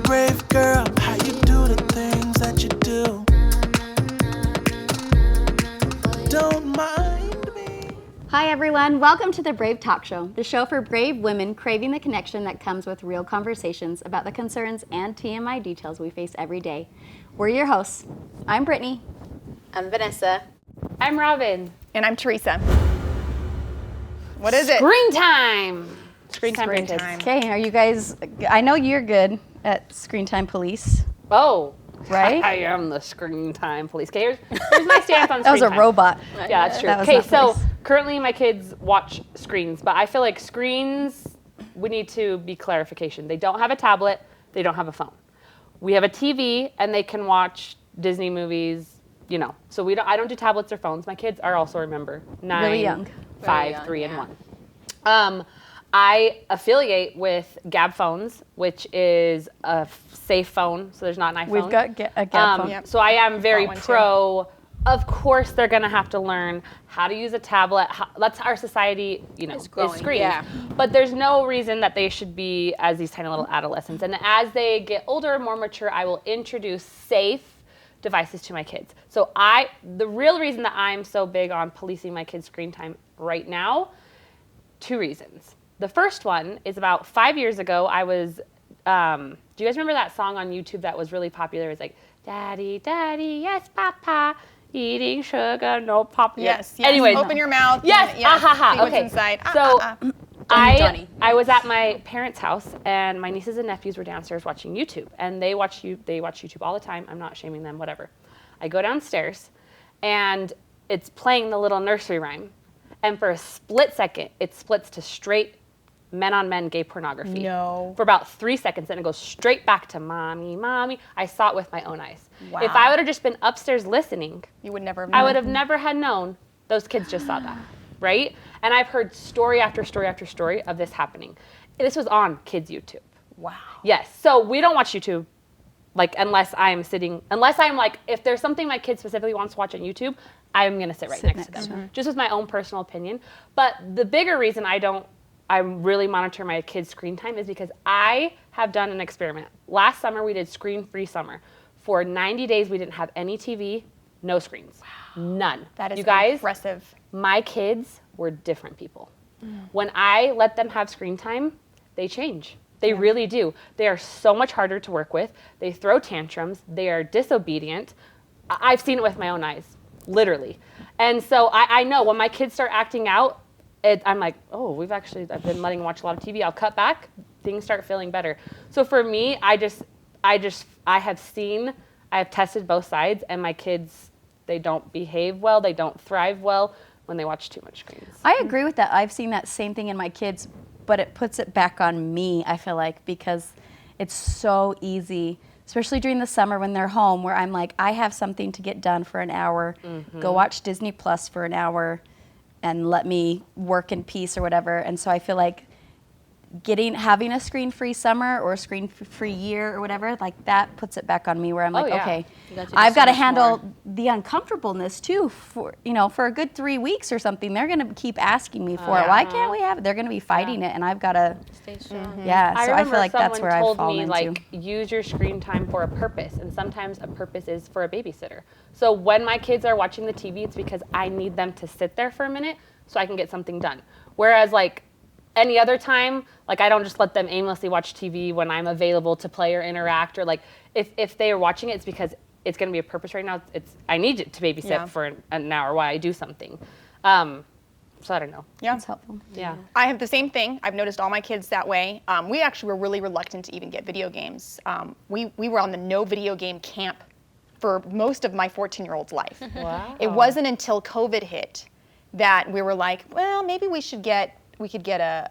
brave girl, how you do the things that you do. Don't mind me. Hi everyone, welcome to the Brave Talk Show, the show for brave women craving the connection that comes with real conversations about the concerns and TMI details we face every day. We're your hosts. I'm Brittany. I'm Vanessa. I'm Robin. And I'm Teresa. What is it? Screen time. Screen time. Screen kids. time. Okay, are you guys, I know you're good at screen time police, Oh, right? I am the screen time police. Okay, here's my stance on screen That was a time. robot. Yeah, that's true. That was Okay, not so police. currently my kids watch screens, but I feel like screens, we need to be clarification. They don't have a tablet, they don't have a phone. We have a TV and they can watch Disney movies, you know. So I don't do tablets or phones. My kids are also, remember, 9, Really young. 5, young, 3, and yeah. 1. I affiliate with Gab Phones, which is a safe phone, so there's not an iPhone. We've got a Gab phone. Yep. So I am very Got one too. pro. Of course, they're going to have to learn how to use a tablet. That's our society, you know, is growing, screens. yeah. But there's no reason that they should be as these tiny little adolescents. And as they get older and more mature, I will introduce safe devices to my kids. So the real reason that I'm so big on policing my kids' screen time right now, 2 reasons. The first one is about 5 years ago, I was, do you guys remember that song on YouTube that was really popular? It was like, Daddy, Daddy, yes, Papa, eating sugar, no pop. Yes, yes. Anyways. Open your mouth. Yes, and, yes, see what's okay. inside. So Johnny. I was at my parents' house and my nieces and nephews were downstairs watching YouTube, and they watch YouTube all the time. I'm not shaming them, whatever. I go downstairs and it's playing the little nursery rhyme, and for a split second it splits to straight men-on-men gay pornography. No. For about 3 seconds, and it goes straight back to mommy, mommy. I saw it with my own eyes. Wow. If I would have just been upstairs listening, You would never have I known. would have never had known those kids just saw that, right? And I've heard story after story after story of this happening. This was on kids' YouTube. Wow. Yes, so we don't watch YouTube, like, unless I'm like, if there's something my kid specifically wants to watch on YouTube, I'm gonna sit right next to them. Just with my own personal opinion. But the bigger reason I really monitor my kids' screen time is because I have done an experiment. Last summer we did screen-free summer. For 90 days we didn't have any TV, no screens, none. That is you guys, impressive. my kids were different people. When I let them have screen time, they change. They really do. They are so much harder to work with. They throw tantrums. They are disobedient. I've seen it with my own eyes, literally. And so I know when my kids start acting out, I'm like, oh, I've been letting them watch a lot of TV. I'll cut back. Things start feeling better. So for me, I have tested both sides, and my kids, they don't behave well. They don't thrive well when they watch too much screens. I agree with that. I've seen that same thing in my kids, but it puts it back on me, I feel like, because it's so easy, especially during the summer when they're home, where I'm like, I have something to get done for an hour, go watch Disney Plus for an hour, and let me work in peace or whatever. And so I feel like having a screen-free summer or a screen-free year or whatever, like that puts it back on me where I'm like, yeah. okay, You gotta do I've so got to much handle more. the uncomfortableness too for a good 3 weeks or something. They're going to keep asking me for it. Why can't we have it? They're going to be fighting it, and I've got to, Stay strong. yeah. So I remember feel like that's someone where I've told fallen me, into. like, use your screen time for a purpose, and sometimes a purpose is for a babysitter. So when my kids are watching the TV, it's because I need them to sit there for a minute so I can get something done. Whereas, like, any other time, like, I don't just let them aimlessly watch TV when I'm available to play or interact, or like if they are watching it, it's because it's going to be a purpose right now. I need it to babysit for an hour while I do something. So I don't know. Yeah. It's helpful. Yeah. I have the same thing. I've noticed all my kids that way. We actually were really reluctant to even get video games. We were on the no video game camp for most of my 14-year-old's life. Wow. It wasn't until COVID hit that we were like, well, maybe we could get a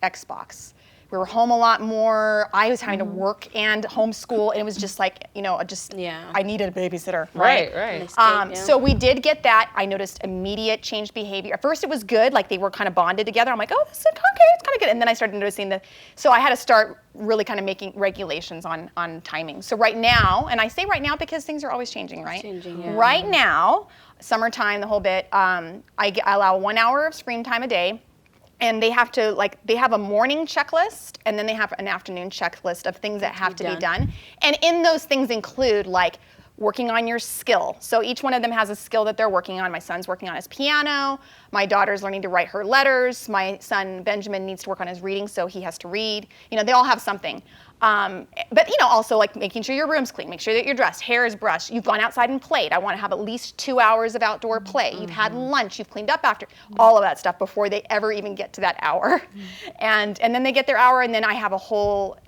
Xbox. We were home a lot more. I was having to work and homeschool, and it was just like, I needed a babysitter, right? Right. So we did get that. I noticed immediate changed behavior. At first it was good, like they were kind of bonded together. I'm like, oh, this is okay, it's kind of good. And then I started noticing so I had to start really kind of making regulations on timing. So right now, and I say right now because things are always changing, right? Right now, summertime, the whole bit, I allow 1 hour of screen time a day. and they have to they have a morning checklist and then they have an afternoon checklist of things that have to be done. And in those things include working on your skill. So each one of them has a skill that they're working on. My son's working on his piano. My daughter's learning to write her letters. My son Benjamin needs to work on his reading, so he has to read. They all have something. But also making sure your room's clean, make sure that you're dressed, hair is brushed, you've gone outside and played. I want to have at least 2 hours of outdoor play. You've had lunch, you've cleaned up after, all of that stuff before they ever even get to that hour. And then they get their hour, and then I have a whole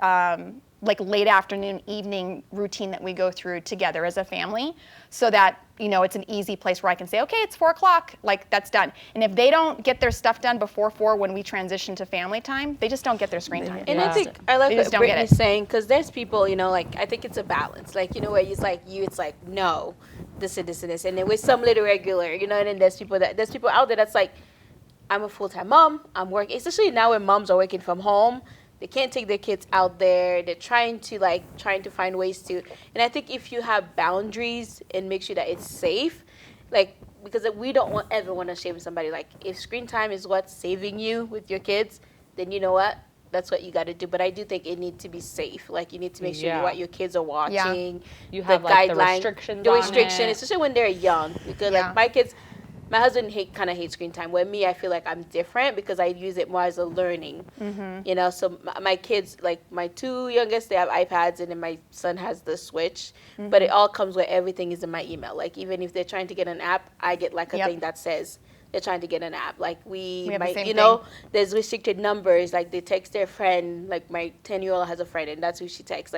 late afternoon, evening routine that we go through together as a family, so that it's an easy place where I can say, okay, it's 4 o'clock, that's done. And if they don't get their stuff done before 4 when we transition to family time, they just don't get their screen time. And I think I like They what just don't get Brittany's it. saying, because there's people, I think it's a balance. Where it's no, this and this and this. And then with some little regular, and then there's people out there that's I'm a full-time mom, I'm working, especially now when moms are working from home. They can't take their kids out there. They're trying to find ways to. And I think if you have boundaries and make sure that it's safe, because we don't ever want to shame somebody. If screen time is what's saving you with your kids, then you know what? That's what you got to do. But I do think it needs to be safe. You need to make sure what your kids are watching. You have the restrictions. The on restriction, it. especially when they're young. Because my kids. My husband kind of hates screen time. Where me, I feel like I'm different because I use it more as a learning. So my kids, my 2 youngest, they have iPads, and then my son has the Switch. But it all comes where everything is in my email. Even if they're trying to get an app, I get a thing that says they're trying to get an app. We have the might, same thing. there's restricted numbers. They text their friend. My 10-year-old has a friend, and that's who she texts.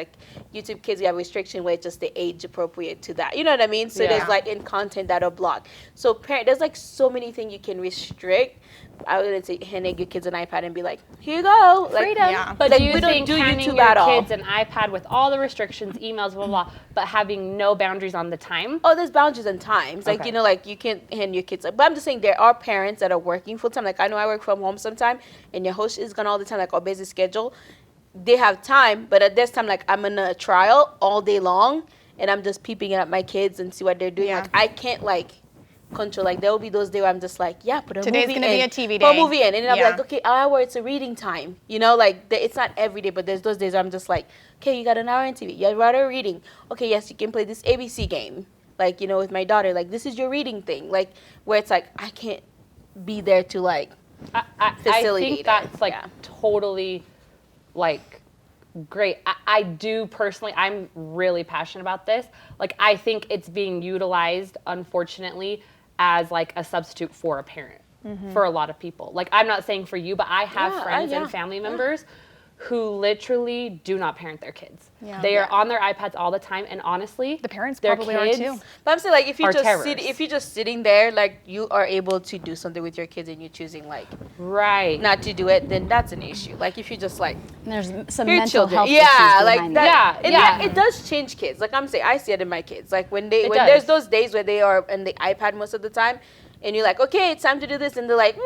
YouTube Kids, we have restriction where it's just the age appropriate to that. You know what I mean? So there's in content that are blocked. So there's so many things you can restrict. I wouldn't say hand your kids an iPad and be here you go. Freedom. Yeah. But do you we don't think do handing YouTube your at all. kids an iPad with all the restrictions, emails, blah, blah, blah, but having no boundaries on the time? Oh, there's boundaries and times. Okay. You can't hand your kids. But I'm just saying there are parents that are working full time. I know I work from home sometime, and your host is gone all the time, busy schedule. They have time, but at this time, I'm in a trial all day long, and I'm just peeping at my kids and see what they're doing. Yeah. I can't control. There will be those days where I'm just put a Today's movie gonna in. be a TV Put a day. movie in, and then I'm Yeah. okay, hour, it's a reading time. It's not every day, but there's those days where I'm just okay, you got an hour in TV. You're rather reading. Okay, yes, you can play this ABC game. With my daughter, this is your reading thing. Where it's I can't be there to I facilitate think it. that's Yeah. totally great. I do personally, I'm really passionate about this. I think it's being utilized, unfortunately, as a substitute for a parent for a lot of people. I'm not saying for you, but I have friends and family members who literally do not parent their kids. Yeah. They are on their iPads all the time, and honestly, The parents their probably are kids too. But I'm saying if are terrors. if you're just sitting there, you are able to do something with your kids and you're choosing right. not to do it, then that's an issue. If you just There's some your mental children, health yeah, issues like behind that. it. Yeah. It does change kids. I'm saying, I see it in my kids. When It there's does. those days where they are on the iPad most of the time, and you're okay, it's time to do this, and they're it's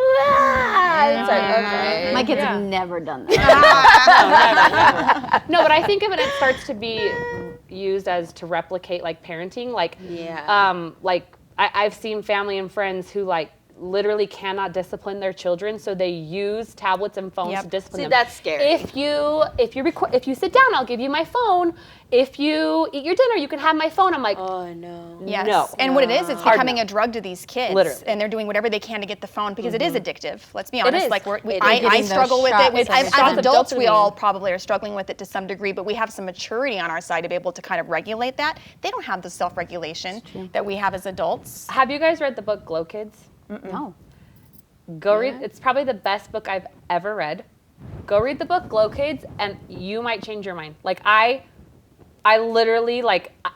okay. My kids have never done that. No, but I think when it starts to be used as to replicate parenting, I've seen family and friends who literally cannot discipline their children, so they use tablets and phones to discipline them. That's scary. If you sit down, I'll give you my phone. If you eat your dinner, you can have my phone. I'm Oh no. Yes. No. And what it is, it's Hard becoming no. a drug to these kids. Literally. And they're doing whatever they can to get the phone because it is addictive. Let's be honest. is. I Getting struggle those with shots it. of As dopamine. adults, we Dopamine. all probably are struggling with it to some degree, but we have some maturity on our side to be able to kind of regulate that. They don't have the self-regulation that we have as adults. Have you guys read the book Glow Kids? No. Go read. It's probably the best book I've ever read. Go read the book Glow Kids, and you might change your mind. I literally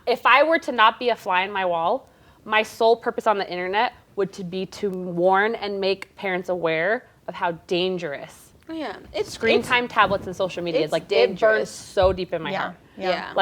if I were to not be a fly in my wall, my sole purpose on the internet would be to warn and make parents aware of how dangerous Yeah. screen time, tablets, and social media is. it's It burns dangerous. so deep in my heart. Yeah.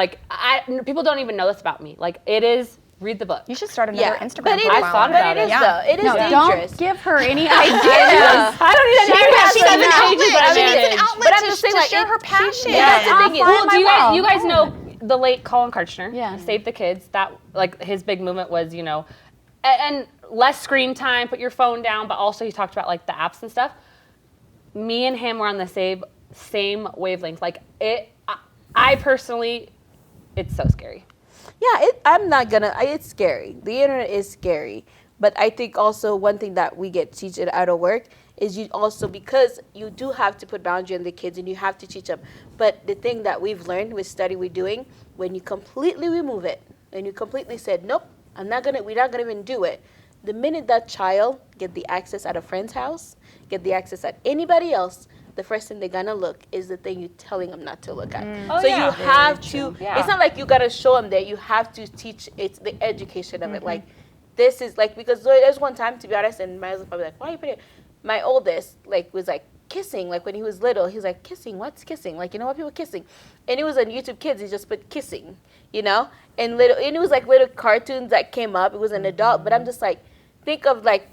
People don't even know this about me. It is. Read the book. You should start another Instagram But it profile. is, thought but about it it. is Yeah. though. It is No, dangerous. don't give her any ideas. I don't need She has an seven pages outlet. of She needs an manage. outlet But I'm to, just saying, to like, share it- her passion. Yeah, that's the thing is- Well, Do you guys wall. know the late Colin Karchner? Yeah. Save the Kids. That his big movement was and less screen time, put your phone down, but also he talked about the apps and stuff. me and him were on the same wavelength. Like I personally, it's so scary. Yeah, I'm not gonna. It's scary. The internet is scary, but I think also one thing that we get teach it out of work is you also, because you do have to put boundary on the kids and you have to teach them. But the thing that we've learned with study we're doing, when you completely remove it and you completely said, nope, we're not gonna even do it. The minute that child get the access at a friend's house, get the access at anybody else, the first thing they're gonna look is the thing you're telling them not to look at. So yeah. you have to, Yeah. it's not like you gotta show them that, you have to teach, it's the education of it. Like, this is like, because there's one time, to be honest, and my husband probably like, why are you putting it? My oldest, like, was like kissing, like when he was little, he's like, kissing, what's kissing? Like, you know what, people kissing. And it was on YouTube Kids, he just put kissing, you know? And it was like little cartoons that came up, it was an adult, but I'm just like, think of like,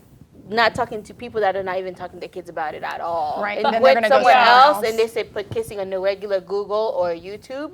not talking to people that are not even talking to their kids about it at all. Right, And and then went they're gonna go somewhere somewhere else else. and they say put kissing on the regular Google or YouTube.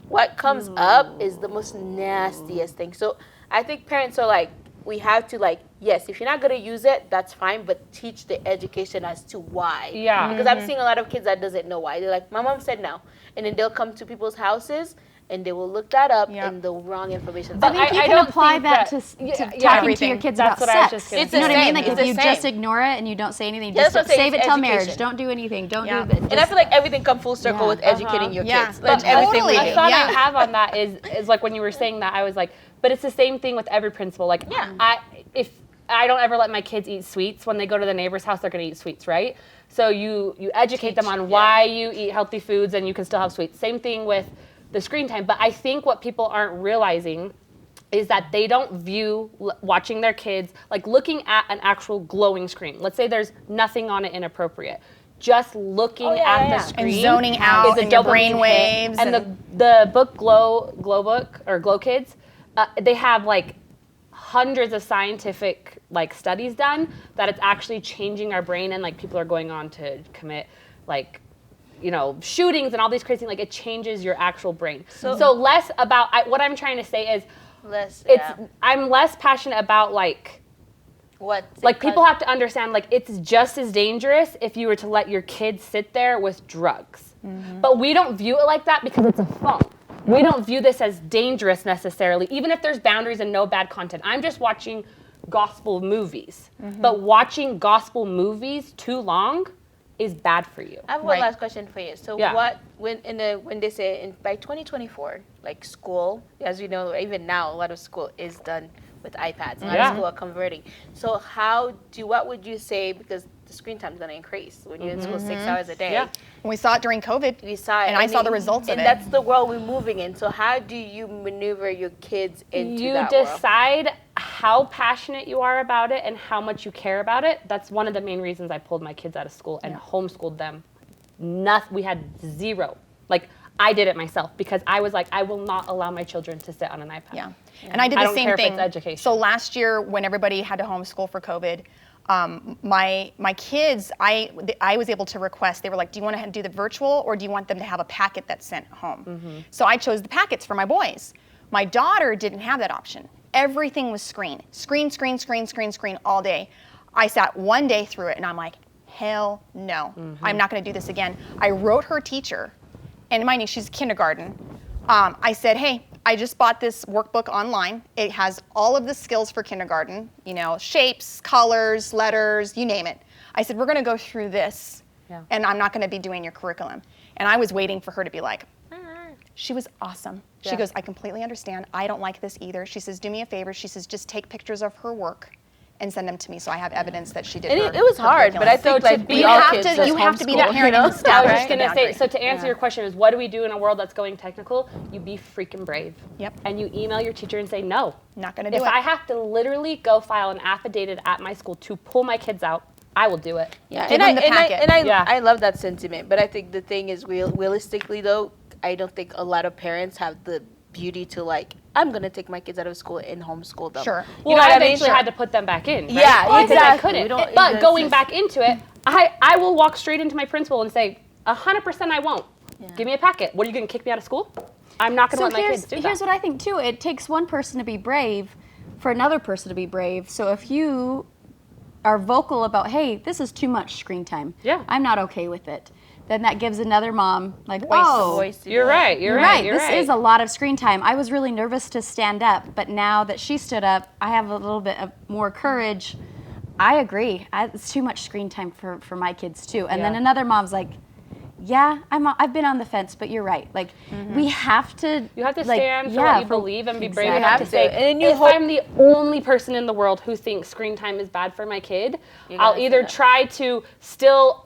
What comes up is the most nastiest thing. So I think parents are like, we have to like, yes, if you're not gonna use it, that's fine, but teach the education as to why. Yeah. Because I'm seeing a lot of kids that doesn't know why. They're like, my mom said no. And then they'll come to people's houses and they will look that up Yep. and the wrong information. I think you can don't apply think that that- to yeah, talking everything. to your kids That's about what I was sex. just gonna It's You know the what I mean? same. Like It's if the you same. just ignore it and you don't say anything, Yeah, just that's what I'm saying, save it it's till education. marriage. Don't do anything. Don't Yeah. do this. And I feel like everything come full circle Yeah. with educating your Yeah. kids. But Like everything totally. we A do. thought Yeah. I have on that is like when you were saying that, I was like, but it's the same thing with every principal. Like, if I don't ever let my kids eat sweets, when they go to the neighbor's house, they're gonna eat sweets, right? So you educate them on why you eat healthy foods and you can still have sweets. Same thing with the screen time. But I think what people aren't realizing is that they don't view watching their kids, like looking at an actual glowing screen. Let's say there's nothing on it inappropriate. Just looking at the screen And zoning out is a and your dopamine brain hit. waves And and- the book Glow Book or Glow Kids, they have like hundreds of scientific like studies done that it's actually changing our brain, and like people are going on to commit like, you know, shootings and all these crazy, like it changes your actual brain. So less about, what I'm trying to say is I'm less passionate about like people have to understand, like it's just as dangerous if you were to let your kids sit there with drugs. But we don't view it like that because it's a phone. We don't view this as dangerous necessarily, even if there's boundaries and no bad content. I'm just watching gospel movies. But watching gospel movies too long is bad for you. I have one last question for you. So Yeah. when they say by 2024, like school, as we know, even now, a lot of school is done with iPads. A lot Yeah. of school are converting. So what would you say, because the screen time is going to increase when you're in school 6 hours a day. Yeah. We saw it during COVID. We saw it. And I saw the results of and it. that's the world we're moving in. So how do you maneuver your kids into You that world? decide how passionate you are about it and how much you care about it. That's one of the main reasons I pulled my kids out of school and homeschooled them. We had zero. Like, I did it myself because I was like, I will not allow my children to sit on an iPad. Yeah. And I did I the don't same care if thing. it's education. So last year, when everybody had to homeschool for COVID, my kids, I was able to request. They were like, "Do you want to do the virtual, or do you want them to have a packet that's sent home?" So I chose the packets for my boys. My daughter didn't have that option. Everything was screen all day. I sat one day through it, and I'm like, hell no, I'm not going to do this again. I wrote her teacher, and mind you, she's kindergarten. I said, hey, I just bought this workbook online. It has all of the skills for kindergarten, you know, shapes, colors, letters, you name it. I said, we're going to go through this, and I'm not going to be doing your curriculum. And I was waiting for her to be like, she was awesome. She goes, I completely understand. I don't like this either. She says, do me a favor. She says, just take pictures of her work and send them to me so I have evidence that she did And her it was hard, but I think like you have to be the parent and I establish was just the gonna say, boundary. so to answer your question is, what do we do in a world that's going technical? You be freaking brave. Yep. And you email your teacher and say, no. Not gonna do If it. I have to literally go file an affidavit at my school to pull my kids out, I will do it. Yeah, Give them the packet. I love that sentiment. But I think the thing is, realistically though, I don't think a lot of parents have the beauty to like, I'm gonna take my kids out of school and homeschool them. Sure. Well, know I what I mean? eventually had to put them back in. Right? Yeah, Well, because exactly. I We couldn't. don't- But it's going just- back into it, I will walk straight into my principal and say, 100% I won't. Give me a packet. What, are you gonna kick me out of school? I'm not gonna So let my kids do that. here's what I think too. It takes one person to be brave for another person to be brave. So if you are vocal about, hey, this is too much screen time. Yeah. I'm not okay with it. Then that gives another mom like, whoa, Voice to You're do it. right. You're right. You're this right. is a lot of screen time. I was really nervous to stand up, but now that she stood up, I have a little bit of more courage. I agree. It's too much screen time for my kids too. And then Yeah. another mom's like, yeah, I've been on the fence, but you're right. Like we have to. You have to like, stand for yeah, what you believe and be brave exactly. enough to say, And then you if hope- I'm the only person in the world who thinks screen time is bad for my kid, You I'll gotta either stand up. try to still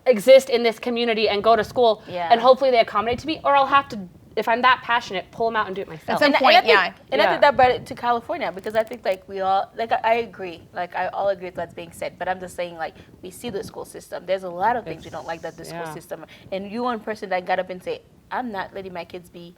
exist in this community and go to school, Yeah. and hopefully they accommodate to me, or I'll have to, if I'm that passionate, pull them out and do it myself. some And point, I think, yeah. And I Yeah. think that brought it to California because I think like we all like I agree. Like I all agree with what's being said. But I'm just saying like we see the school system. There's a lot of things we don't like that the school yeah. system. And you one person that got up and say, I'm not letting my kids be,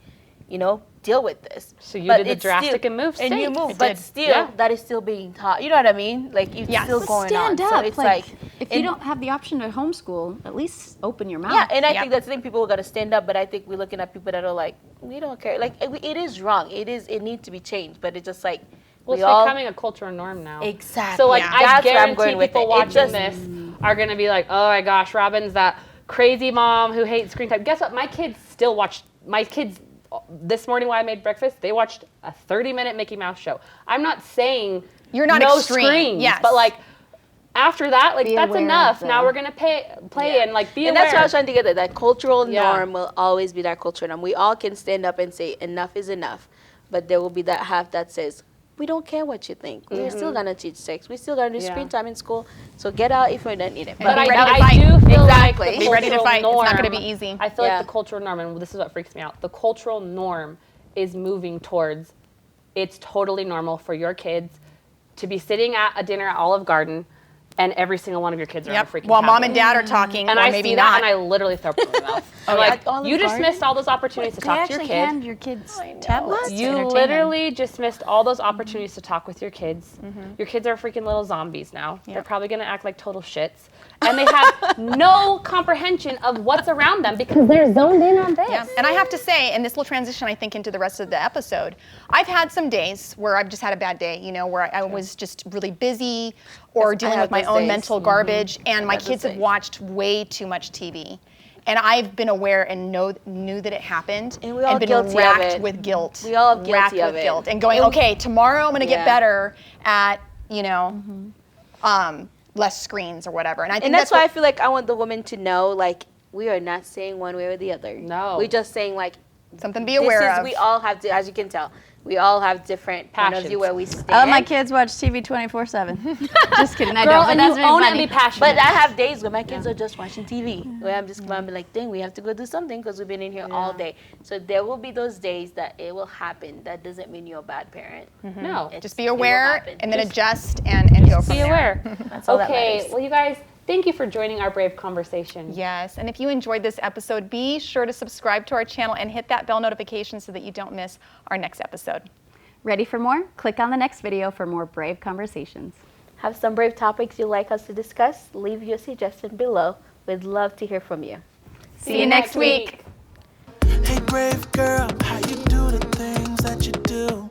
deal with this. So you But did the it's drastic still- and move And you state. move, I but did. still Yeah. that is still being taught. You know what I mean? Like it's Yes. still But going Stand on. up. So it's like, like if you and- don't have the option to homeschool, at least open your mouth. Yeah, and I Yep. think that's the thing. People got to stand up, but I think we're looking at people that are like, we don't care. Like it is wrong. It needs to be changed, but it's just like Well, we it's all becoming a cultural norm now. exactly. So like Yeah. I That's where I'm guarantee going with people it. It watching just- this are gonna be like, oh my gosh, Robin's that crazy mom who hates screen time. Guess what? My kids still watch. My kids this morning while I made breakfast, they watched a 30-minute Mickey Mouse show. I'm not saying You're not no extreme, screens, yes. but like after that, like Be that's aware enough. of Now the- we're gonna play Yeah. and like be and aware. that's what I was trying to get at. That cultural Yeah. norm will always be that cultural norm. We all can stand up and say enough is enough, but there will be that half that says we don't care what you think. We're still gonna teach sex. We still gonna do Yeah. screen time in school. So get out if we don't need it. But be I, ready to I fight. do feel Exactly. like the Be ready to cultural fight. It's not gonna norm- be easy. I feel Yeah. like the cultural norm, and this is what freaks me out. The cultural norm is moving towards it's totally normal for your kids to be sitting at a dinner at Olive Garden, and every single one of your kids are on a Yep. freaking While mom tablet. and dad are talking, And or I maybe see not. that, and I literally throw up in my mouth. I'm At like, Olive you just Garden? missed all those opportunities to They talk to actually your kids. hand your kids I know. tablets. to You entertain them. literally just missed all those opportunities to talk with your kids. Your kids are freaking little zombies now. They're probably going to act like total shits. And they have no comprehension of what's around them because they're zoned in on this. Yeah. And I have to say, and this will transition, I think, into the rest of the episode. I've had some days where I've just had a bad day, where I was just really busy or dealing have with my those own days. mental garbage, and my have those kids have days. watched way too much TV. And I've been aware and knew that it happened, And we're all been guilty of racked it. with guilt. We all guilty racked of with it. guilt, and going, okay, tomorrow I'm going to get Yeah. better at, less screens or whatever. And I think And that's why I what- feel like I want the woman to know, like, we are not saying one way or the other. No. We're just saying, like, something to be aware of. we all have, as you can tell, we all have different point of Passions. view where we stand. I let my kids watch TV 24/7. Just kidding, I Girl, don't. But and that's you really own it funny. and be passionate. But I have days where my kids are just watching TV, where I'm just gonna be like, dang, we have to go do something because we've been in here all day. So there will be those days that it will happen. That doesn't mean you're a bad parent. no. Just be It will aware happen. and then Just adjust and go from Be there. aware. all that Okay, matters. well, you guys, thank you for joining our brave conversation. Yes, and if you enjoyed this episode, be sure to subscribe to our channel and hit that bell notification so that you don't miss our next episode. Ready for more? Click on the next video for more brave conversations. Have some brave topics you'd like us to discuss? Leave your suggestion below. We'd love to hear from you. See you next week. Hey, brave girl, how you do the things that you do?